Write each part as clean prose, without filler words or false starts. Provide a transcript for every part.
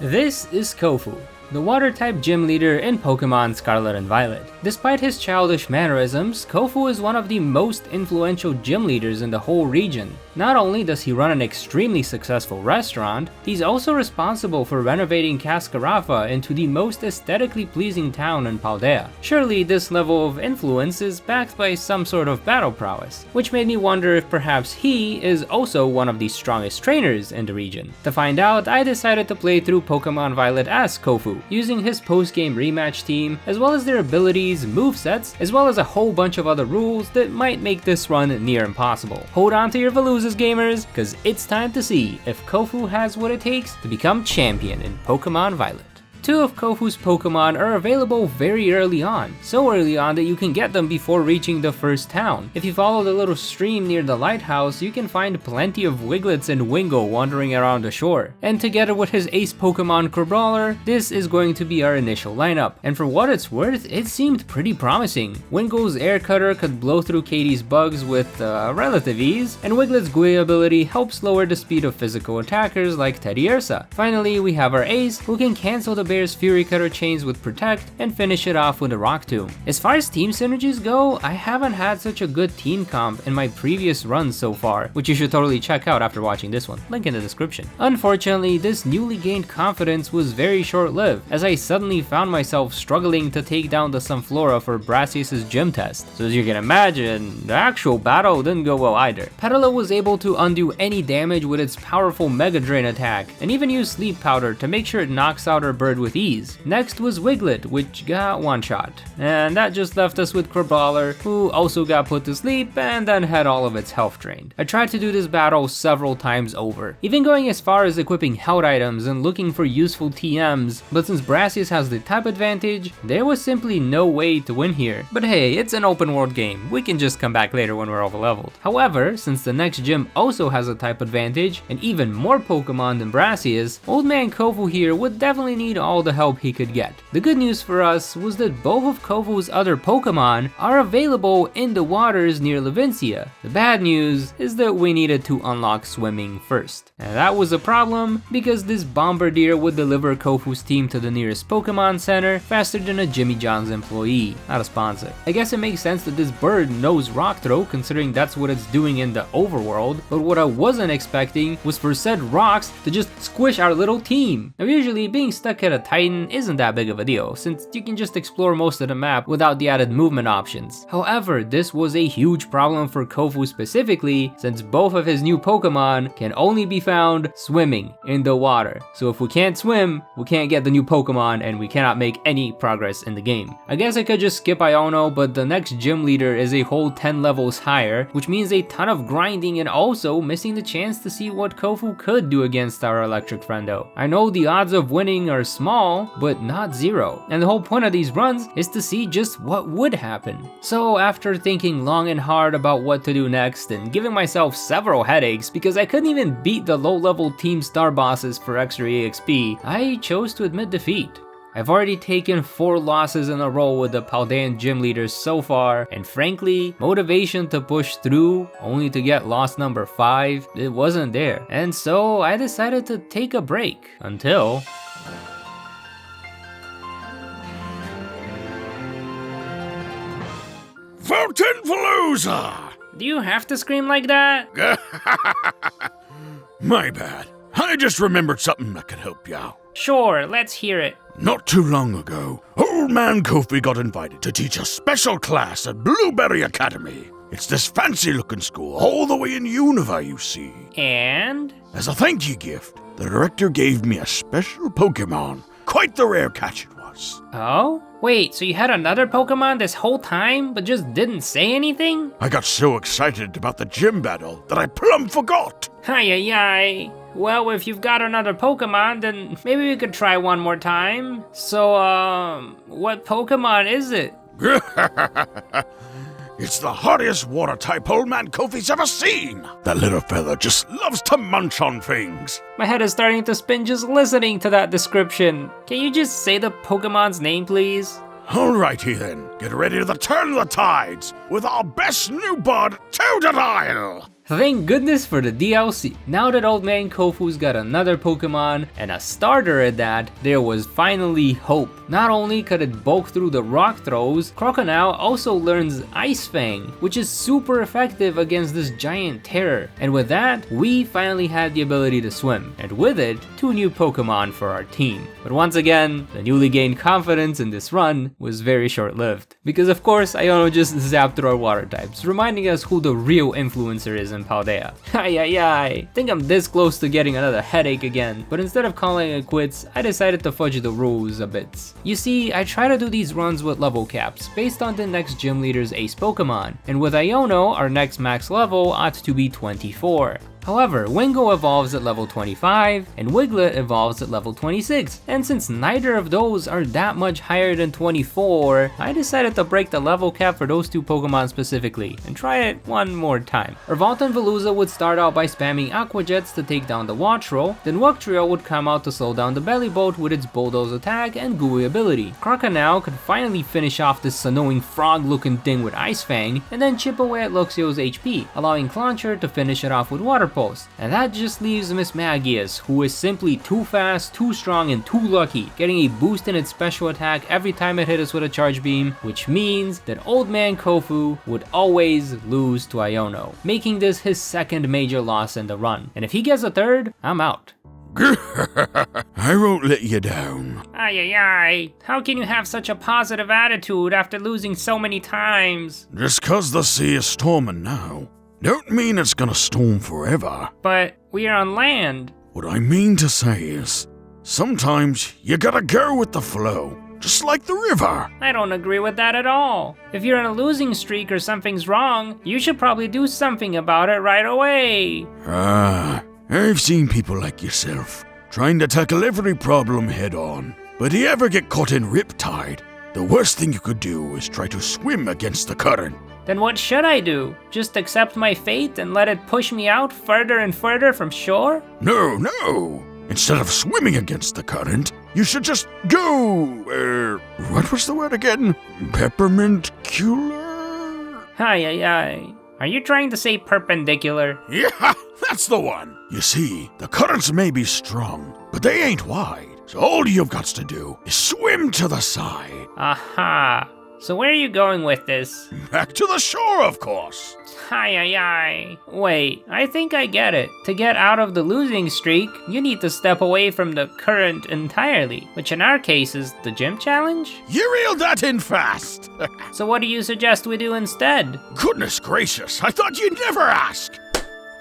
This is Kofu, the water-type gym leader in Pokemon Scarlet and Violet. Despite his childish mannerisms, Kofu is one of the most influential gym leaders in the whole region. Not only does he run an extremely successful restaurant, he's also responsible for renovating Cascarafa into the most aesthetically pleasing town in Paldea. Surely this level of influence is backed by some sort of battle prowess, which made me wonder if perhaps he is also one of the strongest trainers in the region. To find out, I decided to play through Pokemon Violet as Kofu, using his post-game rematch team, as well as their abilities, movesets, as well as a whole bunch of other rules that might make this run near impossible. Hold on to your Veluzas, gamers, cause it's time to see if Kofu has what it takes to become champion in Pokemon Violet. Two of Kofu's Pokemon are available very early on, so early on that you can get them before reaching the first town. If you follow the little stream near the lighthouse, you can find plenty of Wiglets and Wingull wandering around the shore. And together with his ace Pokemon Crabrawler, this is going to be our initial lineup. And for what it's worth, it seemed pretty promising. Wingull's Air Cutter could blow through Katie's bugs with relative ease, and Wiglet's Gui ability helps lower the speed of physical attackers like Teddiursa. Finally, we have our ace, who can cancel the Bear's Fury Cutter chains with Protect and finish it off with a Rock Tomb. As far as team synergies go, I haven't had such a good team comp in my previous runs so far, which you should totally check out after watching this one, link in the description. Unfortunately, this newly gained confidence was very short-lived, as I suddenly found myself struggling to take down the Sunflora for Brassius' gym test. So as you can imagine, the actual battle didn't go well either. Petalil was able to undo any damage with its powerful Mega Drain attack, and even use Sleep Powder to make sure it knocks out our bird with ease. Next was Wiglet, which got one shot. And that just left us with Crabrawler, who also got put to sleep and then had all of its health drained. I tried to do this battle several times over, even going as far as equipping health items and looking for useful TMs, but since Brassius has the type advantage, there was simply no way to win here. But hey, it's an open world game, we can just come back later when we're overleveled. However, since the next gym also has a type advantage, and even more Pokemon than Brassius, Old Man Kofu here would definitely need all the help he could get. The good news for us was that both of Kofu's other Pokemon are available in the waters near Levincia. The bad news is that we needed to unlock swimming first. And that was a problem because this Bombardier would deliver Kofu's team to the nearest Pokemon Center faster than a Jimmy John's employee, not a sponsor. I guess it makes sense that this bird knows Rock Throw considering that's what it's doing in the overworld, but what I wasn't expecting was for said rocks to just squish our little team. Now usually being stuck at a Titan isn't that big of a deal, since you can just explore most of the map without the added movement options. However, this was a huge problem for Kofu specifically, since both of his new Pokemon can only be found swimming in the water. So if we can't swim, we can't get the new Pokemon and we cannot make any progress in the game. I guess I could just skip Iono, but the next gym leader is a whole 10 levels higher, which means a ton of grinding and also missing the chance to see what Kofu could do against our electric friendo. I know the odds of winning are small, but not zero. And the whole point of these runs is to see just what would happen. So after thinking long and hard about what to do next and giving myself several headaches because I couldn't even beat the low-level team star bosses for extra EXP, I chose to admit defeat. I've already taken 4 losses in a row with the Paldean gym leaders so far, and frankly, motivation to push through only to get loss number 5, it wasn't there. And so I decided to take a break until Vaultin Veluza! Do you have to scream like that? My bad. I just remembered something that could help you out. Sure, let's hear it. Not too long ago, Old Man Kofi got invited to teach a special class at Blueberry Academy. It's this fancy-looking school all the way in Unova, you see. And? As a thank you gift, the director gave me a special Pokemon. Quite the rare catch it was. Oh? Wait, so you had another Pokemon this whole time, but just didn't say anything? I got so excited about the gym battle that I plumb forgot. Hi. Well, if you've got another Pokemon, then maybe we could try one more time. So, what Pokemon is it? It's the hottest water-type Old Man Kofi's ever seen! That little fella just loves to munch on things. My head is starting to spin just listening to that description. Can you just say the Pokemon's name, please? Alrighty then, get ready to turn the tides with our best new bud, Totodile! Thank goodness for the DLC. Now that Old Man Kofu's got another Pokemon, and a starter at that, there was finally hope. Not only could it bulk through the rock throws, Crocodile also learns Ice Fang, which is super effective against this giant terror. And with that, we finally had the ability to swim, and with it, 2 new Pokemon for our team. But once again, the newly gained confidence in this run was very short-lived. Because of course, Iono just zapped through our water types, reminding us who the real influencer is in Paldea. Ay. Think I'm this close to getting another headache again, but instead of calling it quits, I decided to fudge the rules a bit. You see, I try to do these runs with level caps, based on the next gym leader's ace Pokemon, and with Iono, our next max level ought to be 24. However, Wingo evolves at level 25, and Wiglet evolves at level 26, and since neither of those are that much higher than 24, I decided to break the level cap for those 2 Pokemon specifically, and try it one more time. Our Vaultin Veluza would start out by spamming Aqua Jets to take down the Watch Roll, then Wuctrio would come out to slow down the Belly Boat with its Bulldoze attack and Gooey ability. Crocodile could finally finish off this annoying frog-looking thing with Ice Fang, and then chip away at Luxio's HP, allowing Clauncher to finish it off with Water Pulse. And that just leaves Miss Magius, who is simply too fast, too strong, and too lucky, getting a boost in its special attack every time it hit us with a Charge Beam, which means that Old Man Kofu would always lose to Iono, making this his second major loss in the run. And if he gets a third, I'm out. I won't let you down. Ay. How can you have such a positive attitude after losing so many times? Just 'cause the sea is storming now, don't mean it's gonna storm forever. But we are on land. What I mean to say is, sometimes you gotta go with the flow, just like the river. I don't agree with that at all. If you're in a losing streak or something's wrong, you should probably do something about it right away. I've seen people like yourself, trying to tackle every problem head on. But you ever get caught in riptide, the worst thing you could do is try to swim against the current. Then what should I do? Just accept my fate and let it push me out further and further from shore? No. Instead of swimming against the current, you should just go, what was the word again? Peppermint-cular? Ay. Are you trying to say perpendicular? Yeah, that's the one. You see, the currents may be strong, but they ain't wide. So all you've got to do is swim to the side. Aha. So where are you going with this? Back to the shore, of course. Ay. Wait, I think I get it. To get out of the losing streak, you need to step away from the current entirely, which in our case is the gym challenge? You reeled that in fast. So what do you suggest we do instead? Goodness gracious, I thought you'd never ask.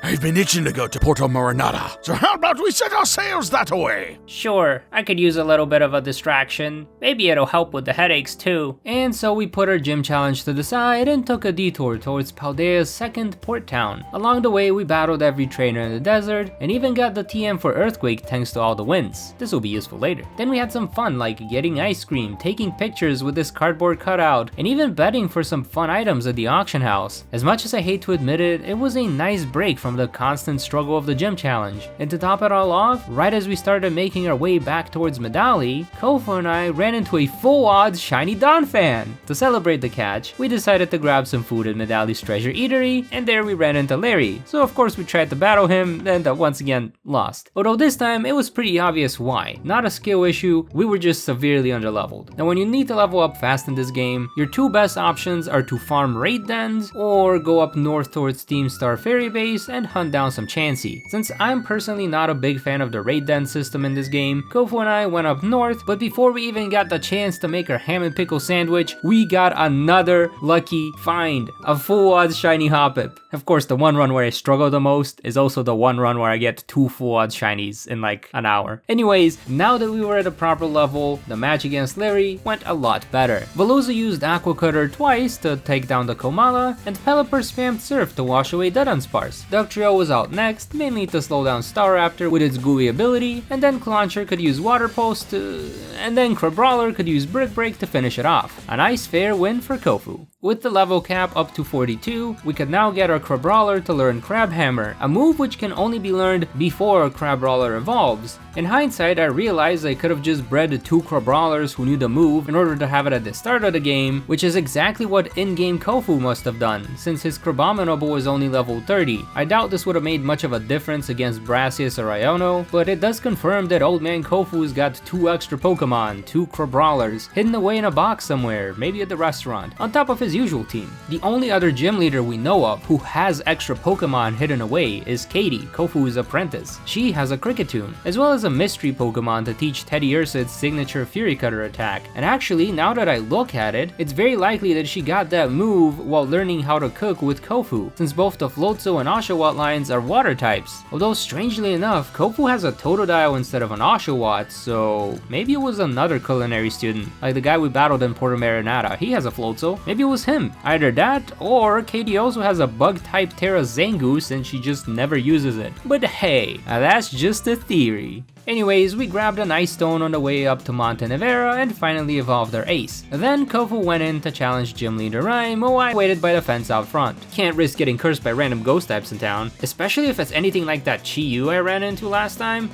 I've been itching to go to Porto Moronada, so how about we set our sails that way? Sure, I could use a little bit of a distraction. Maybe it'll help with the headaches too. And so we put our gym challenge to the side and took a detour towards Paldea's second port town. Along the way, we battled every trainer in the desert, and even got the TM for Earthquake thanks to all the wins. This will be useful later. Then we had some fun, like getting ice cream, taking pictures with this cardboard cutout, and even betting for some fun items at the auction house. As much as I hate to admit it, it was a nice break from the constant struggle of the gym challenge. And to top it all off, right as we started making our way back towards Medali, Kofu and I ran into a full odds shiny Donphan. To celebrate the catch, we decided to grab some food at Medali's treasure eatery, and there we ran into Larry. So of course we tried to battle him, and once again lost. Although this time it was pretty obvious why. Not a skill issue, we were just severely underleveled. Now when you need to level up fast in this game, your 2 best options are to farm raid dens, or go up north towards Team Star Fairy Base and hunt down some Chansey. Since I'm personally not a big fan of the raid den system in this game, Kofu and I went up north, but before we even got the chance to make our ham and pickle sandwich, we got another lucky find, a full odds shiny Hoppip. Of course, the one run where I struggle the most is also the one run where I get 2 full odds shinies in like an hour. Anyways, now that we were at a proper level, the match against Larry went a lot better. Veluza used Aqua Cutter twice to take down the Komala, and Pelipper spammed Surf to wash away Dead Unsparce. Dugtrio was out next, mainly to slow down Staraptor with its gooey ability, and then Clauncher could use Water Pulse and then Crabrawler could use Brick Break to finish it off. A nice fair win for Kofu. With the level cap up to 42, we could now get our Crabrawler to learn Crab Hammer, a move which can only be learned before Crabrawler evolves. In hindsight, I realized I could have just bred 2 Crabrawlers who knew the move in order to have it at the start of the game, which is exactly what in-game Kofu must have done, since his Crabominable is only level 30. I doubt this would have made much of a difference against Brassius or Iono, but it does confirm that Old Man Kofu's got 2 extra Pokemon, 2 Crabrawlers, hidden away in a box somewhere, maybe at the restaurant, on top of his usual team. The only other gym leader we know of who has extra Pokemon hidden away is Katie, Kofu's apprentice. She has a Cricketune, as well as a mystery Pokemon to teach Teddy Ursa's signature Fury Cutter attack. And actually, now that I look at it, it's very likely that she got that move while learning how to cook with Kofu, since both the Floatzel and Oshawott lines are water types. Although strangely enough, Kofu has a Totodile instead of an Oshawott, so maybe it was another culinary student, like the guy we battled in Puerto Marinada. He has a Floatzel. Maybe it was him. Either that, or Katie also has a bug-type Terra Zangoose and she just never uses it. But hey, that's just a theory. Anyways, we grabbed an Ice Stone on the way up to Monte Nevera and finally evolved our ace. Then Kofu went in to challenge Gym Leader Rhyme, while I waited by the fence out front. Can't risk getting cursed by random ghost types in town, especially if it's anything like that Chi-Yu I ran into last time.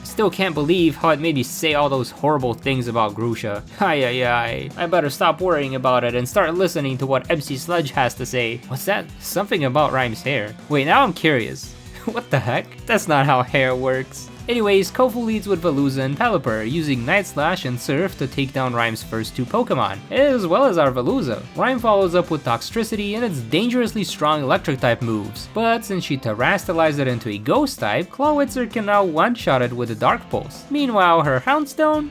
Still can't believe how it made me say all those horrible things about Grusha. Ay. I better stop worrying about it and start listening to what MC Sludge has to say. What's that? Something about Rhyme's hair. Wait, now I'm curious. What the heck? That's not how hair works. Anyways, Kofu leads with Veluza and Pelipper, using Night Slash and Surf to take down Rhyme's first 2 Pokemon, as well as our Veluza. Rhyme follows up with Toxtricity and its dangerously strong electric type moves, but since she Terastalized it into a ghost type, Clawitzer can now one-shot it with a Dark Pulse. Meanwhile, her Houndstone?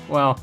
Well,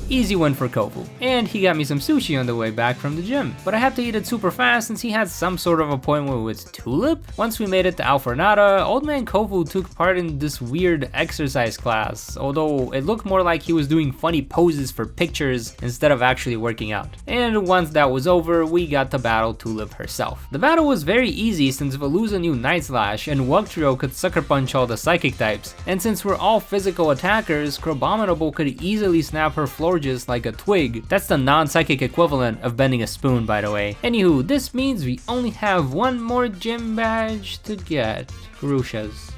easy win for Kofu. And he got me some sushi on the way back from the gym. But I had to eat it super fast since he had some sort of appointment with Tulip. Once we made it to Alfornada, Old Man Kofu took part in this weird exercise class, although it looked more like he was doing funny poses for pictures instead of actually working out. And once that was over, we got to battle Tulip herself. The battle was very easy since Veluza knew Night Slash and Wugtrio could Sucker Punch all the psychic types. And since we're all physical attackers, Crabominable could easily snap her floor just like a twig. That's the non-psychic equivalent of bending a spoon, by the way. Anywho, this means we only have one more gym badge to get. Grusha's.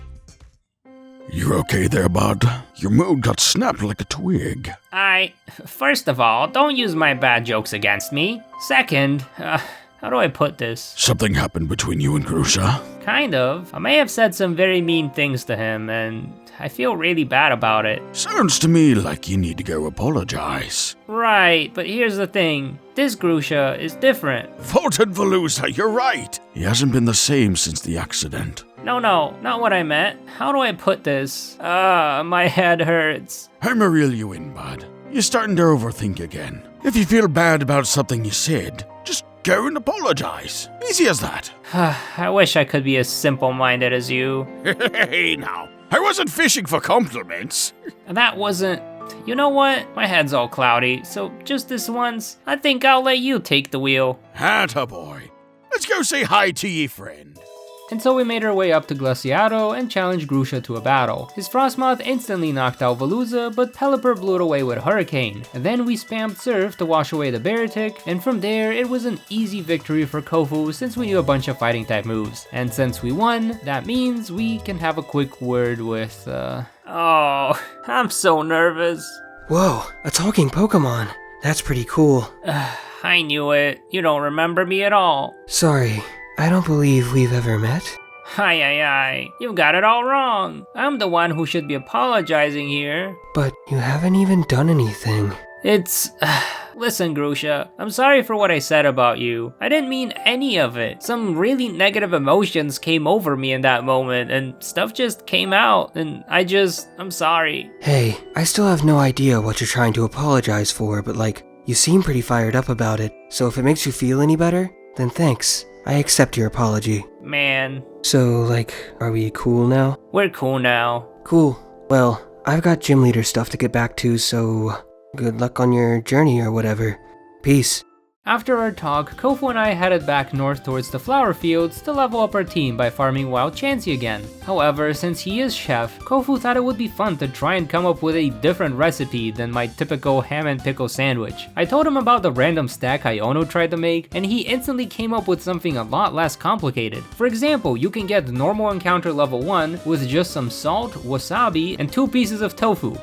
You're okay there, bud? Your mood got snapped like a twig. First of all, don't use my bad jokes against me. Second, how do I put this? Something happened between you and Grusha? Kind of. I may have said some very mean things to him, and I feel really bad about it. Sounds to me like you need to go apologize. Right, but here's the thing. This Grusha is different. Vaultin Veluza, you're right. He hasn't been the same since the accident. No, not what I meant. How do I put this? My head hurts. I'ma reel you in, bud. You're starting to overthink again. If you feel bad about something you said, just go and apologize. Easy as that. I wish I could be as simple-minded as you. Hey now, I wasn't fishing for compliments. That wasn't... You know what? My head's all cloudy, so just this once, I think I'll let you take the wheel. Atta boy. Let's go say hi to ye friend. And so we made our way up to Glaciado and challenged Grusha to a battle. His Frostmoth instantly knocked out Veluza, but Pelipper blew it away with Hurricane. And then we spammed Surf to wash away the Beartic, and from there it was an easy victory for Kofu since we knew a bunch of fighting type moves. And since we won, that means we can have a quick word with, Oh, I'm so nervous. Whoa, a talking Pokemon. That's pretty cool. I knew it. You don't remember me at all. Sorry, I don't believe we've ever met. Aye. You got it all wrong. I'm the one who should be apologizing here. But you haven't even done anything. It's... Listen, Grusha, I'm sorry for what I said about you. I didn't mean any of it. Some really negative emotions came over me in that moment, and stuff just came out, and I'm sorry. Hey, I still have no idea what you're trying to apologize for, but you seem pretty fired up about it, so if it makes you feel any better, then thanks. I accept your apology. Man. So, are we cool now? We're cool now. Cool. Well, I've got gym leader stuff to get back to, so good luck on your journey or whatever. Peace. After our talk, Kofu and I headed back north towards the flower fields to level up our team by farming Wild Chansey again. However, since he is chef, Kofu thought it would be fun to try and come up with a different recipe than my typical ham and pickle sandwich. I told him about the random stack Iono tried to make, and he instantly came up with something a lot less complicated. For example, you can get the normal encounter level 1 with just some salt, wasabi, and 2 pieces of tofu.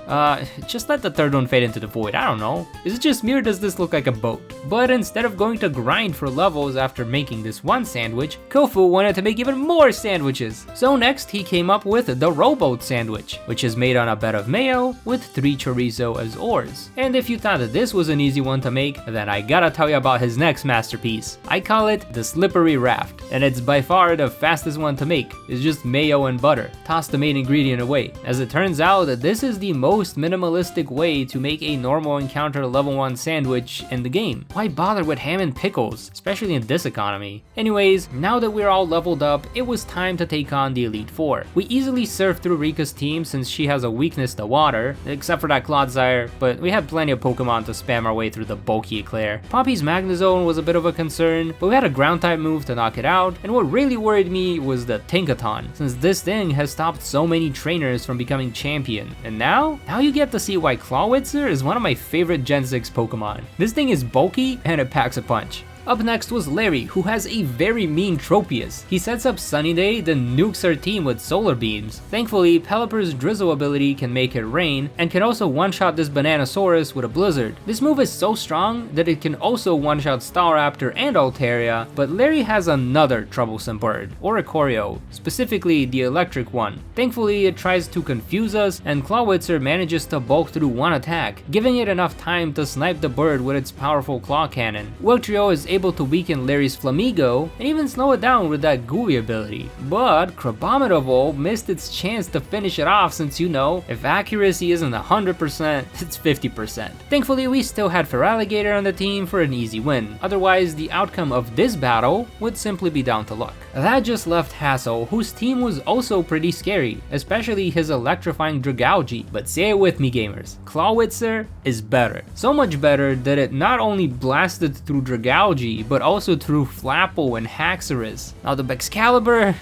Just let the third one fade into the void, I don't know. Is it just me or does this look like a boat? But instead of going to grind for levels after making this one sandwich, Kofu wanted to make even more sandwiches. So next he came up with the rowboat sandwich, which is made on a bed of mayo with 3 chorizo as oars. And if you thought that this was an easy one to make, then I gotta tell you about his next masterpiece. I call it the slippery raft, and it's by far the fastest one to make. It's just mayo and butter. Toss the main ingredient away. As it turns out, this is the most minimalistic way to make a normal encounter level 1 sandwich in the game. Why bother with ham and pickles, especially in this economy? Anyways, now that we're all leveled up, it was time to take on the Elite Four. We easily surfed through Rika's team since she has a weakness to water, except for that Clodsire, but we had plenty of Pokemon to spam our way through the bulky Eclair. Poppy's Magnezone was a bit of a concern, but we had a ground type move to knock it out, and what really worried me was the Tinkaton, since this thing has stopped so many trainers from becoming champion. And now you get to see why Clawitzer is one of my favorite Gen 6 Pokemon. This thing is bulky and it packs a punch. Up next was Larry, who has a very mean Tropius. He sets up Sunny Day, then nukes our team with solar beams. Thankfully, Pelipper's Drizzle ability can make it rain, and can also one-shot this Bananasaurus with a blizzard. This move is so strong that it can also one-shot Staraptor and Altaria, but Larry has another troublesome bird, Oricorio, specifically the electric one. Thankfully, it tries to confuse us, and Clawitzer manages to bulk through one attack, giving it enough time to snipe the bird with its powerful claw cannon. Wiltrio is able to weaken Larry's Flamigo and even slow it down with that gooey ability. But Crabominable missed its chance to finish it off since, you know, if accuracy isn't 100%, it's 50%. Thankfully, we still had Feraligatr on the team for an easy win. Otherwise, the outcome of this battle would simply be down to luck. That just left Hassel, whose team was also pretty scary, especially his electrifying Dragalge. But say it with me, gamers, Clawitzer is better. So much better that it not only blasted through Dragalge, but also through Flapple and Haxorus. Now the Excalibur,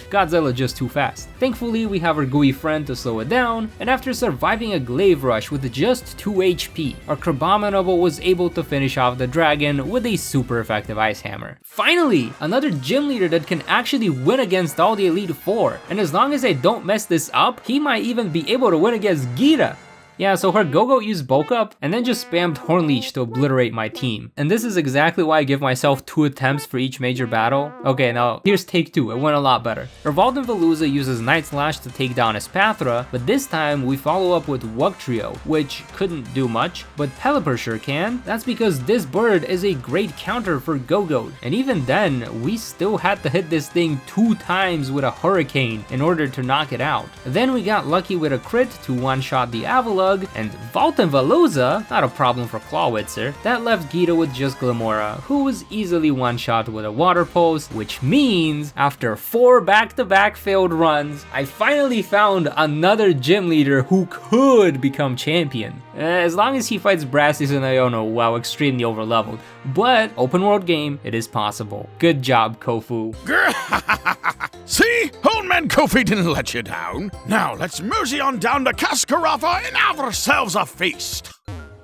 Godzilla just too fast. Thankfully, we have our gooey friend to slow it down, and after surviving a Glaive Rush with just 2 HP, our Crabominable was able to finish off the dragon with a super effective Ice Hammer. Finally, another gym leader that can actually win against all the Elite Four, and as long as I don't mess this up, he might even be able to win against Gita. Yeah, so her Go-Go used Bulk Up and then just spammed Hornleech to obliterate my team. And this is exactly why I give myself 2 attempts for each major battle. Okay, now here's take 2, it went a lot better. Our Vaultin Veluza uses Night Slash to take down Espathra, but this time we follow up with Wugtrio, which couldn't do much, but Pelipper sure can. That's because this bird is a great counter for Go-Go, and even then, we still had to hit this thing 2 times with a Hurricane in order to knock it out. Then we got lucky with a crit to one-shot the Avalugg, and Vaultin Veluza, not a problem for Clawitzer. That left Gita with just Glamora, who was easily one-shot with a Water Pulse, which means after 4 back-to-back failed runs, I finally found another gym leader who could become champion. As long as he fights Brassis and Iono while extremely overleveled. But open world game, it is possible. Good job, Kofu. See? Old Man Kofi didn't let you down. Now let's mosey on down to Cascarava and have ourselves a feast.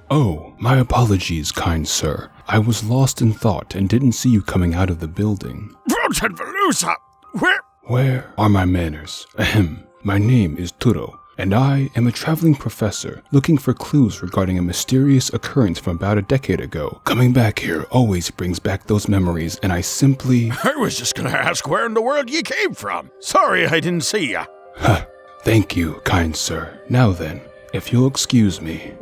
Oh, my apologies, kind sir. I was lost in thought and didn't see you coming out of the building. Vaultin Veluza! Where are my manners? Ahem. My name is Turo, and I am a traveling professor looking for clues regarding a mysterious occurrence from about a decade ago. Coming back here always brings back those memories, and I simply... I was just gonna ask where in the world you came from. Sorry I didn't see ya. Huh. Thank you, kind sir. Now then, if you'll excuse me.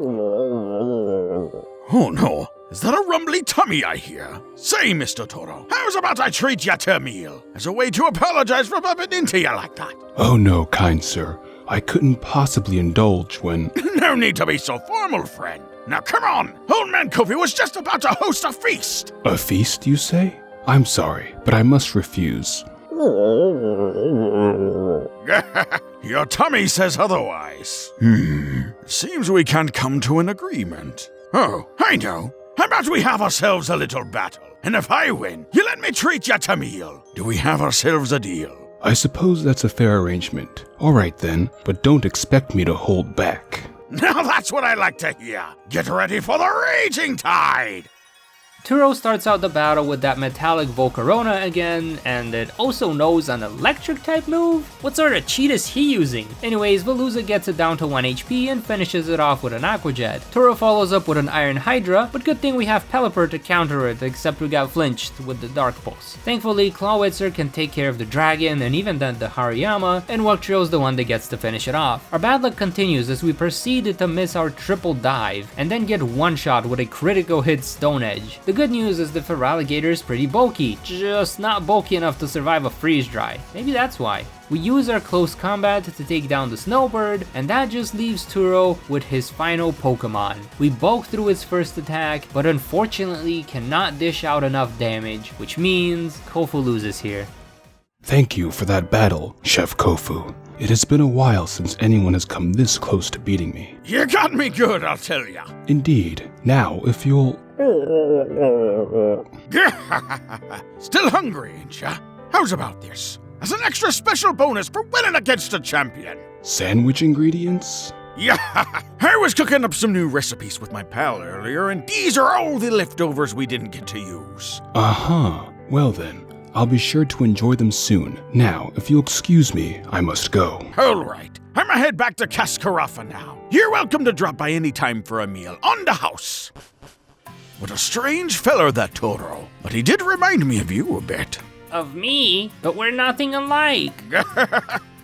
Oh no, is that a rumbly tummy I hear? Say, Mr. Toro, how's about I treat ya to a meal, as a way to apologize for bumping into ya like that? Oh no, kind sir. I couldn't possibly indulge when... No need to be so formal, friend. Now come on, Old Man Kofi was just about to host a feast. A feast, you say? I'm sorry, but I must refuse. Your tummy says otherwise. Seems we can't come to an agreement. Oh, I know. How about we have ourselves a little battle? And if I win, you let me treat you to a meal. Do we have ourselves a deal? I suppose that's a fair arrangement. Alright then, but don't expect me to hold back. Now that's what I like to hear. Get ready for the raging tide! Turo starts out the battle with that metallic Volcarona again, and it also knows an electric type move? What sort of cheat is he using? Anyways, Veluza gets it down to 1 HP and finishes it off with an Aqua Jet. Turo follows up with an Iron Hydra, but good thing we have Pelipper to counter it, except we got flinched with the Dark Pulse. Thankfully, Clawitzer can take care of the dragon and even then the Hariyama, and Wugtrio's the one that gets to finish it off. Our bad luck continues as we proceed to miss our triple dive, and then get one shot with a critical hit Stone Edge. The good news is the Feraligatr is pretty bulky, just not bulky enough to survive a freeze dry. Maybe that's why. We use our close combat to take down the Snowbird, and that just leaves Turo with his final Pokemon. We bulk through its first attack, but unfortunately cannot dish out enough damage, which means Kofu loses here. Thank you for that battle, Chef Kofu. It has been a while since anyone has come this close to beating me. You got me good, I'll tell ya. Indeed. Now, if you'll... Still hungry, ain't ya? How's about this? As an extra special bonus for winning against a champion. Sandwich ingredients? Yeah, I was cooking up some new recipes with my pal earlier, and these are all the leftovers we didn't get to use. Uh-huh. Well then, I'll be sure to enjoy them soon. Now, if you'll excuse me, I must go. All right. I'ma head back to Cascarafa now. You're welcome to drop by any time for a meal on the house. What a strange feller that Turo, but he did remind me of you a bit. Of me? But we're nothing alike.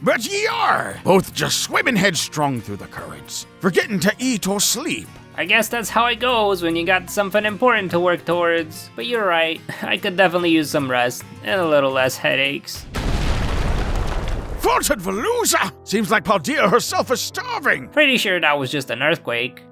But ye are! Both just swimming headstrong through the currents, forgetting to eat or sleep. I guess that's how it goes when you got something important to work towards. But you're right, I could definitely use some rest and a little less headaches. Vaultin Veluza! Seems like Paldea herself is starving! Pretty sure that was just an earthquake.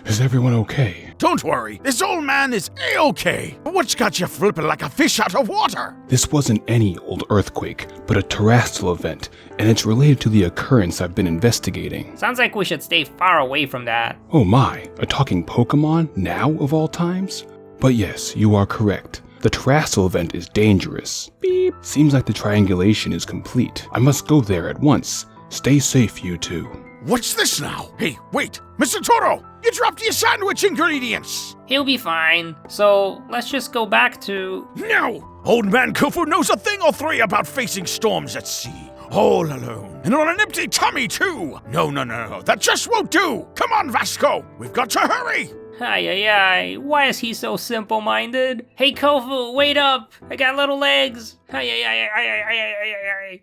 Is everyone okay? Don't worry, this old man is A-okay. But what's got you flipping like a fish out of water? This wasn't any old earthquake, but a terastal event, and it's related to the occurrence I've been investigating. Sounds like we should stay far away from that. Oh my, a talking Pokemon now of all times? But yes, you are correct. The terastal event is dangerous. Beep. Seems like the triangulation is complete. I must go there at once. Stay safe, you two. What's this now? Hey, wait, Mr. Turo! You dropped your sandwich ingredients! He'll be fine. So let's just go back to... No! Old man Kofu knows a thing or three about facing storms at sea. All alone. And on an empty tummy, too! No, that just won't do! Come on, Vasko! We've got to hurry! Ay, why is he so simple-minded? Hey Kofu, wait up! I got little legs! Ay.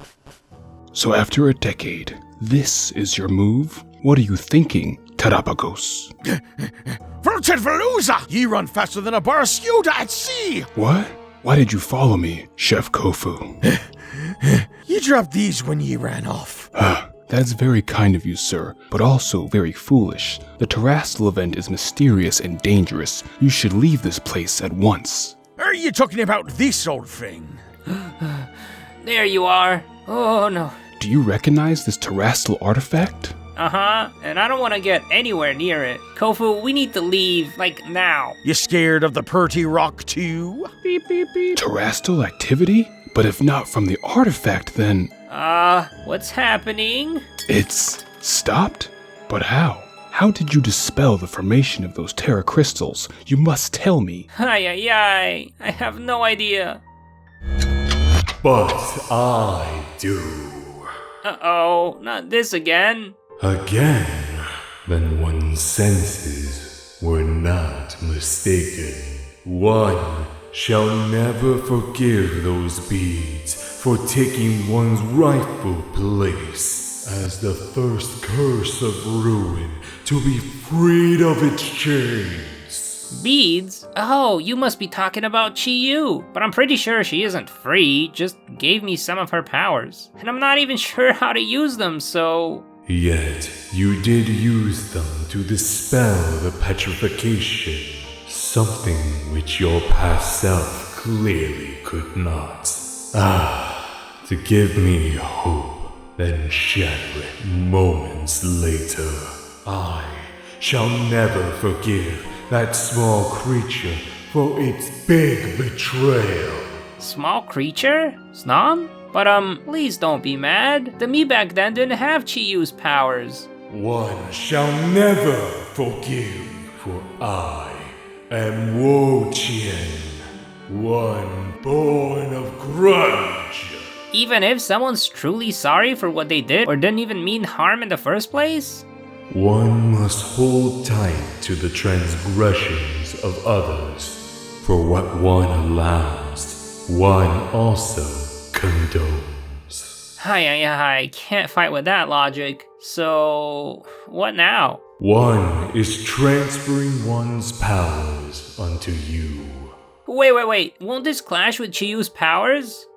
So after a decade, this is your move? What are you thinking, Terapagos? Vaultin Veluza! Ye run faster than a Barracuda at sea! What? Why did you follow me, Chef Kofu? You dropped these when ye ran off. That's very kind of you, sir, but also very foolish. The Terastal event is mysterious and dangerous. You should leave this place at once. Are you talking about this old thing? There you are. Oh no. Do you recognize this Terastal artifact? Uh-huh, and I don't want to get anywhere near it. Kofu, we need to leave, like, now. You scared of the Purty Rock, too? Beep. Terastal activity? But if not from the artifact, then... What's happening? It's stopped? But how? How did you dispel the formation of those Terra crystals? You must tell me. Ay. I have no idea. But I do. Uh-oh, not this again. Again, then one's senses were not mistaken. One shall never forgive those beads for taking one's rightful place as the first curse of ruin to be freed of its chains. Beads? Oh, you must be talking about Chi-Yu. But I'm pretty sure she isn't free, just gave me some of her powers. And I'm not even sure how to use them, so... Yet, you did use them to dispel the petrification, something which your past self clearly could not. To give me hope, then shatter it moments later. I shall never forgive that small creature for its big betrayal. Small creature? Snom? But please don't be mad. The me back then didn't have Chiyu's powers. One shall never forgive, for I am Wo-Chien, one born of grudge. Even if someone's truly sorry for what they did or didn't even mean harm in the first place? One must hold tight to the transgressions of others, for what one allows, one also condones. I can't fight with that logic. So, what now? One is transferring one's powers unto you. Wait, won't this clash with Chiyu's powers?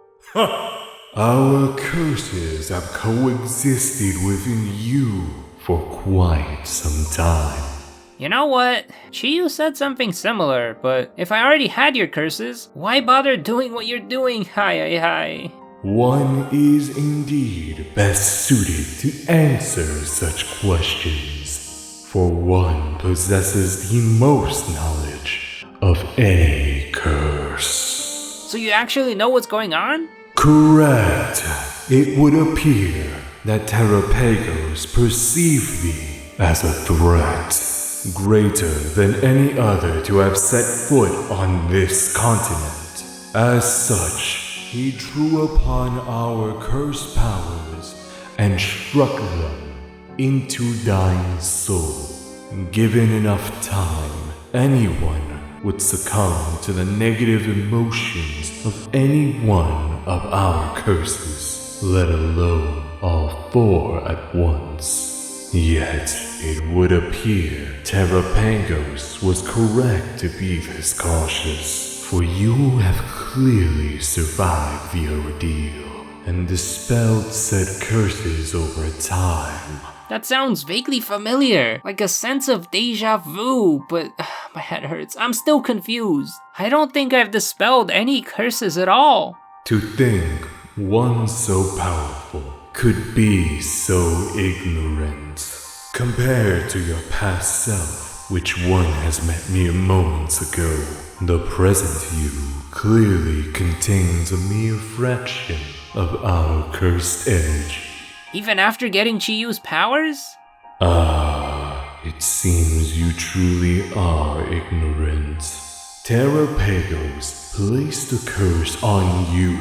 Our curses have coexisted within you for quite some time. You know what? Chiyu said something similar, but if I already had your curses, why bother doing what you're doing? One is indeed best suited to answer such questions, for one possesses the most knowledge of any curse. So you actually know what's going on? Correct. It would appear that Terapagos perceive thee as a threat, greater than any other to have set foot on this continent. As such, he drew upon our cursed powers and struck them into thine soul. Given enough time, anyone would succumb to the negative emotions of any one of our curses, let alone all four at once. Yet, it would appear Terapagos was correct to be this cautious, for you have clearly survived the ordeal and dispelled said curses over time. That sounds vaguely familiar, like a sense of deja vu, but my head hurts. I'm still confused. I don't think I've dispelled any curses at all. To think one so powerful could be so ignorant. Compared to your past self, which one has met mere moments ago, the present you clearly contains a mere fraction of our cursed energy. Even after getting Chiyu's powers? It seems you truly are ignorant. Terapagos placed a curse on you,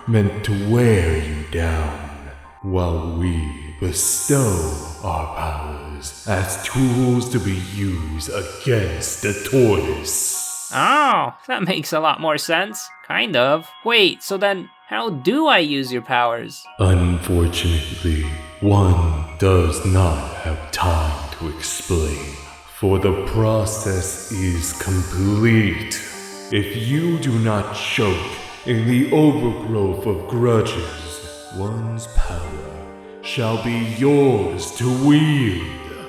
meant to wear you down, while we bestow our powers as tools to be used against the tortoise. Oh, that makes a lot more sense. Kind of. Wait, so then how do I use your powers? Unfortunately, one does not have time to explain, for the process is complete. If you do not choke in the overgrowth of grudges, one's power shall be yours to wield.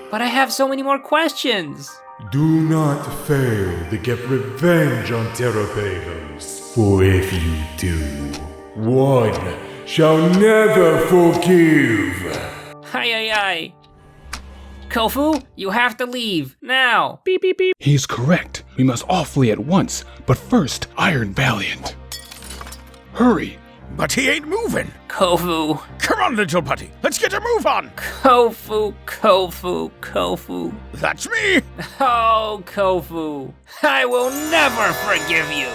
But I have so many more questions. Do not fail to get revenge on Terapagos, for if you do, one shall never forgive. Hi. Kofu, you have to leave, now. Beep, beep, beep. He's correct. We must all flee at once, but first, Iron Valiant. Hurry! But he ain't moving. Kofu. Come on, little buddy. Let's get a move on. Kofu. That's me. Oh, Kofu. I will never forgive you.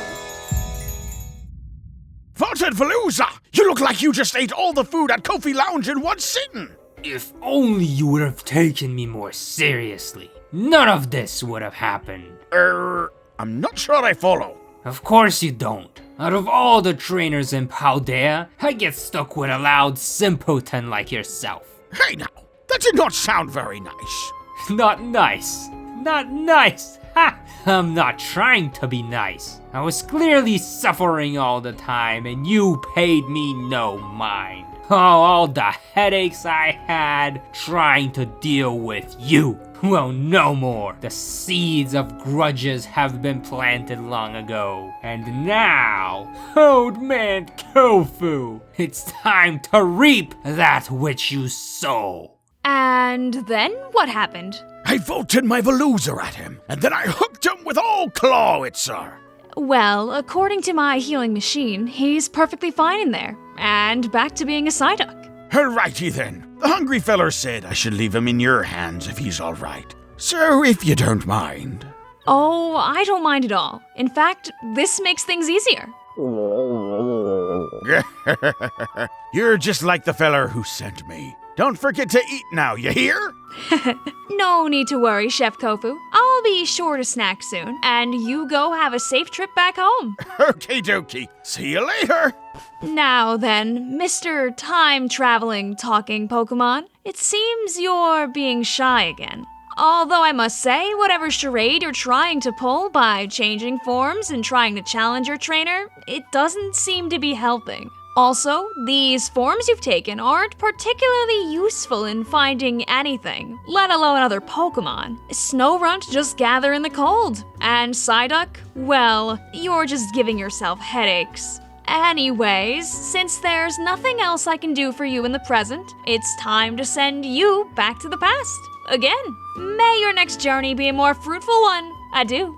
Vaultin Veluza, you look like you just ate all the food at Kofi Lounge in one sitting. If only you would have taken me more seriously, none of this would have happened. I'm not sure I follow. Of course you don't. Out of all the trainers in Paldea, I get stuck with a loud simpleton like yourself. Hey now, that did not sound very nice. Not nice. Ha! I'm not trying to be nice. I was clearly suffering all the time and you paid me no mind. Oh, all the headaches I had trying to deal with you. Well, no more. The seeds of grudges have been planted long ago. And now, Old Man Kofu, it's time to reap that which you sow. And then what happened? I vaulted my Veluza at him, and then I hooked him with all claw, it, sir. Well, according to my healing machine, he's perfectly fine in there, and back to being a Psyduck. Alrighty then. The hungry feller said I should leave him in your hands if he's alright. So, if you don't mind. Oh, I don't mind at all. In fact, this makes things easier. You're just like the feller who sent me. Don't forget to eat now, you hear? No need to worry, Chef Kofu. I'll be sure to snack soon, and you go have a safe trip back home. Okie dokie. See you later. Now then, Mr. Time-traveling talking Pokemon, it seems you're being shy again. Although I must say, whatever charade you're trying to pull by changing forms and trying to challenge your trainer, it doesn't seem to be helping. Also, these forms you've taken aren't particularly useful in finding anything, let alone other Pokemon. Snorunt just gather in the cold, and Psyduck, well, you're just giving yourself headaches. Anyways, since there's nothing else I can do for you in the present, it's time to send you back to the past. Again, may your next journey be a more fruitful one. Adieu.